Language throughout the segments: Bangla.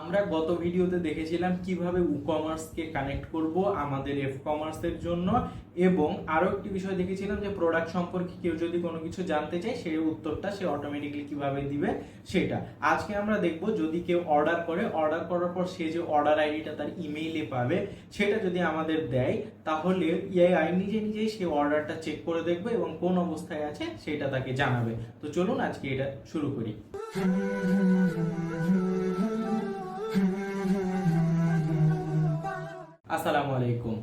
আমরা গত ভিডিওতে দেখেছিলাম কিভাবে ই-কমার্সকে কানেক্ট করব আমাদের এফ কমার্সের জন্য, এবং আরো একটি বিষয় দেখেছিলাম যে প্রোডাক্ট সম্পর্কে কেউ যদি কোনো কিছু জানতে চায় সেই উত্তরটা সে অটোমেটিক্যালি কিভাবে দিবে সেটা। আজকে আমরা দেখব যদি কেউ অর্ডার করার পর সে যে অর্ডার আইডিটা তার ইমেইলে পাবে সেটা যদি আমাদের দেয়, তাহলে এআই নিজে নিজেই সেই অর্ডারটা চেক করে দেখবে এবং কোন অবস্থায় আছে সেটা তাকে জানাবে। তো চলুন আজকে এটা শুরু করি। আসসালামু আলাইকুম।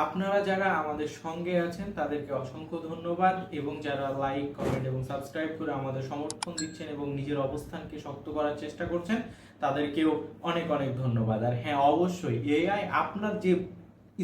আপনারা যারা আমাদের সঙ্গে আছেন তাদেরকে অসংখ্য ধন্যবাদ, এবং যারা লাইক, কমেন্ট এবং সাবস্ক্রাইব করে আমাদের সমর্থন দিচ্ছেন এবং নিজের অবস্থানকে শক্ত করার চেষ্টা করছেন তাদেরকেও অনেক অনেক ধন্যবাদ। আর হ্যাঁ, অবশ্যই এআই আপনার যে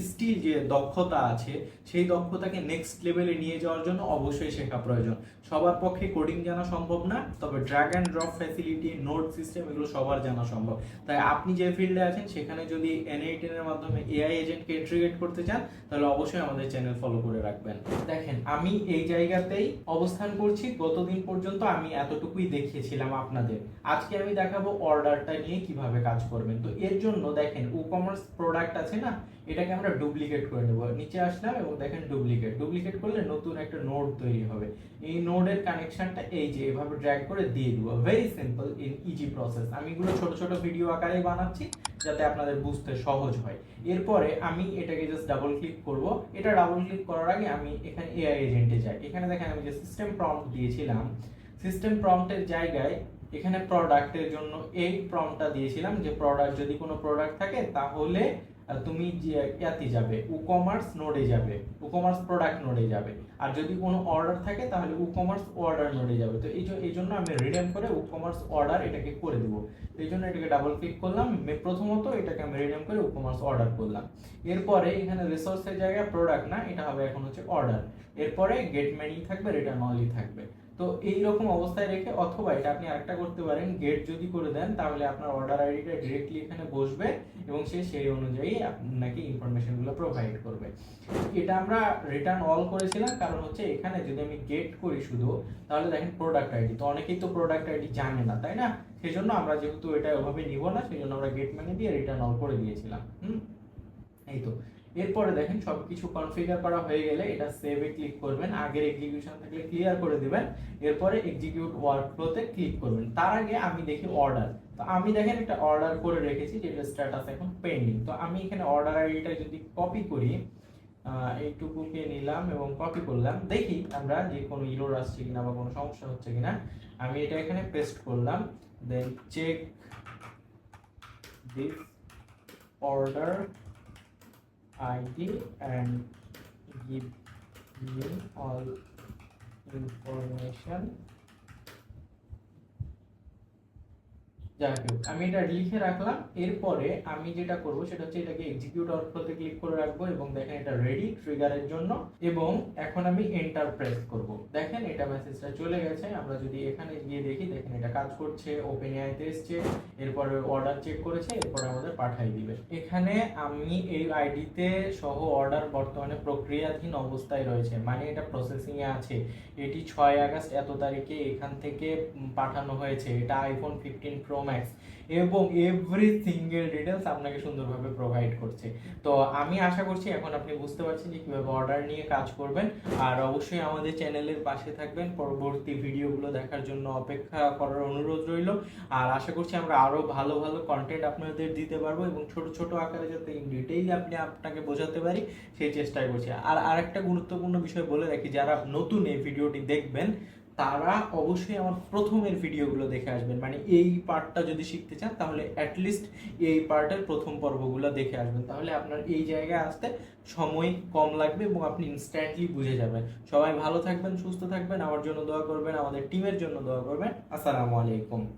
স্কিল, যে দক্ষতা আছে সেই দক্ষতাকে নেক্সট লেভেলে নিয়ে যাওয়ার জন্য অবশ্যই শেখা প্রয়োজন। সবার পক্ষে কোডিং জানা সম্ভব না, তবে drag and drop facility, note system এগুলো সবার জানা সম্ভব। তাই আপনি যে ফিল্ডে আছেন সেখানে যদি N8N এর মাধ্যমে এআই এজেন্টকে ইন্টিগ্রেট করতে চান তাহলে অবশ্যই আমাদের চ্যানেল ফলো করে রাখবেন। দেখেন, আমি এই জায়গাতেই অবস্থান করছি। গতদিন পর্যন্ত আমি এতটুকুই দেখিয়েছিলাম আপনাদের। আজকে আমি দেখাবো অর্ডারটা নিয়ে কিভাবে কাজ করবেন। তো এর জন্য দেখেন, ই-কমার্স প্রোডাক্ট আছে না, এটাকে আমরা ডুপ্লিকেট করে নেব। নিচে আসলাম এবং দেখেন ডুপ্লিকেট করলে নতুন একটা নোড তৈরি হবে। এই নোডের কানেকশনটা এই যে এভাবে ড্র্যাগ করে দিয়ে দিব। Very simple, easy process. আমি এগুলো ছোট ছোট ভিডিও আকারে বানাচ্ছি যাতে আপনাদের বুঝতে সহজ হয়। এরপরে আমি এটাকে জাস্ট ডাবল ক্লিক করব। এটা ডাবল ক্লিক করার আগে আমি এখানে এআই এজেন্টে যাই। এখানে দেখেন আমি যে সিস্টেম প্রম্পট দিয়েছিলাম, সিস্টেম প্রম্পটের জায়গায় এখানে প্রোডাক্টের জন্য এই প্রম্পটটা দিয়েছিলাম যে প্রোডাক্ট, যদি কোনো প্রোডাক্ট থাকে তাহলে তুমি ইয়াতে যাবে, ই-কমার্স নোডে যাবে, ই-কমার্স প্রোডাক্ট নোডে যাবে। আর যদি কোনো অর্ডার থাকে তাহলে ই-কমার্স অর্ডার নোডে যাবে। তো এই জন্য আমি রিনেম করে ই-কমার্স অর্ডার এটাকে করে দেব। এই জন্য এটাকে ডাবল ক্লিক করলাম। প্রথমত এটাকে আমি রিনেম করে ই-কমার্স অর্ডার করলাম। এরপরে এখানে রিসোর্সের জায়গায় প্রোডাক্ট না, এটা হবে এখন হচ্ছে অর্ডার। এরপরে গেট মেনি থাকবে, রিটার্ন অনলি থাকবে। তো এই রকম অবস্থায় রেখে, অথবা এটা আপনি আরেকটা করতে পারেন, গেট যদি করে দেন তাহলে আপনার অর্ডার আইডিটা ডিরেক্টলি এখানে বসবে এবং সে সেই অনুযায়ী আপনাকে ইনফরমেশনগুলো প্রোভাইড করবে। এটা আমরা রিটার্ন অল করেছিলাম, কারণ হচ্ছে এখানে যদি আমি গেট করি শুধু, তাহলে দেখেন প্রোডাক্ট আইডি, তো অনেকেই তো প্রোডাক্ট আইডি জানে না, তাই না? সেই জন্য আমরা যেহেতু এটা ওভাবে নিব না, সেই জন্য আমরা গেট মানে দিয়ে রিটার্ন অল করে দিয়েছিলাম। এই তো। এরপরে দেখেন সবকিছু কনফিগার করা হয়ে গেলে এটা সেভে ক্লিক করবেন। আগের এক্সিকিউশন থাকলে ক্লিয়ার করে দিবেন। এরপরে এক্সিকিউট ওয়ার্কফ্লোতে ক্লিক করবেন। তার আগে আমি দেখি অর্ডার। তো আমি দেখেন একটা অর্ডার করে রেখেছি যেটা স্ট্যাটাস এখন পেন্ডিং। তো আমি এখানে অর্ডার আইডিটা যদি কপি করি, এইটুকুকে নিলাম এবং কপি করলাম, দেখি আমরা যে কোনো ইরর আসছে কিনা বা কোনো সমস্যা হচ্ছে কিনা। আমি এটা এখানে পেস্ট করলাম, then check this order ID and give me all information. যাই হোক, আমি এটা লিখে রাখলাম। এরপরে আমি যেটা করব সেটা হচ্ছে এটাকে এক্সিকিউট ওয়ার্কফ্লোতে ক্লিক করে রাখবো এবং দেখেন এটা রেডি ট্রিগারের জন্য। এবং এখন আমি এন্টার প্রেস করব। দেখেন এটা মেসেজটা চলে গেছে। আমরা যদি এখানে গিয়ে দেখি, দেখেন এটা কাজ করছে, ওপেন এআইতে এসেছে, এরপরে অর্ডার চেক করেছে, এরপরে আমাদের পাঠিয়ে দিবে। এখানে আমি এই আইডিতে সহ অর্ডার বর্তমানে প্রক্রিয়াধীন অবস্থায় রয়েছে, মানে এটা প্রসেসিং এ আছে। এটি 6 আগস্ট এত তারিখে এখান থেকে পাঠানো হয়েছে। এটা আইফোন 15 প্রো ম্যাক্স এবং এভরি সিঙ্গেল ডিটেলস আপনাকে সুন্দরভাবে প্রোভাইড করছে। তো আমি আশা করছি এখন আপনি বুঝতে পারছেন যে কিভাবে অর্ডার নিয়ে কাজ করবেন। আর অবশ্যই আমাদের চ্যানেলের পাশে থাকবেন, পরবর্তী ভিডিওগুলো দেখার জন্য অপেক্ষা করার অনুরোধ রইল। আর আশা করছি আমরা আরো ভালো ভালো কন্টেন্ট আপনাদের দিতে পারবো এবং ছোট ছোট আকারে যাতে ইন ডিটেইল আপনাকে বোঝাতে পারি সেই চেষ্টাই করছি। আর আরেকটা গুরুত্বপূর্ণ বিষয় বলে রাখি, যারা নতুন এই ভিডিওটি দেখবেন তারা অবশ্যই আমার প্রথমের ভিডিওগুলো দেখে আসবেন। মানে এই পার্টটা যদি শিখতে চান তাহলে অ্যাটলিস্ট এই পার্টের প্রথম পর্বগুলো দেখে আসবেন, তাহলে আপনার এই জায়গায় আসতে সময় কম লাগবে এবং আপনি ইনস্ট্যান্টলি বুঝে যাবেন। সবাই ভালো থাকবেন, সুস্থ থাকবেন, আমার জন্য দোয়া করবেন, আমাদের টিমের জন্য দোয়া করবেন। আসসালামু আলাইকুম।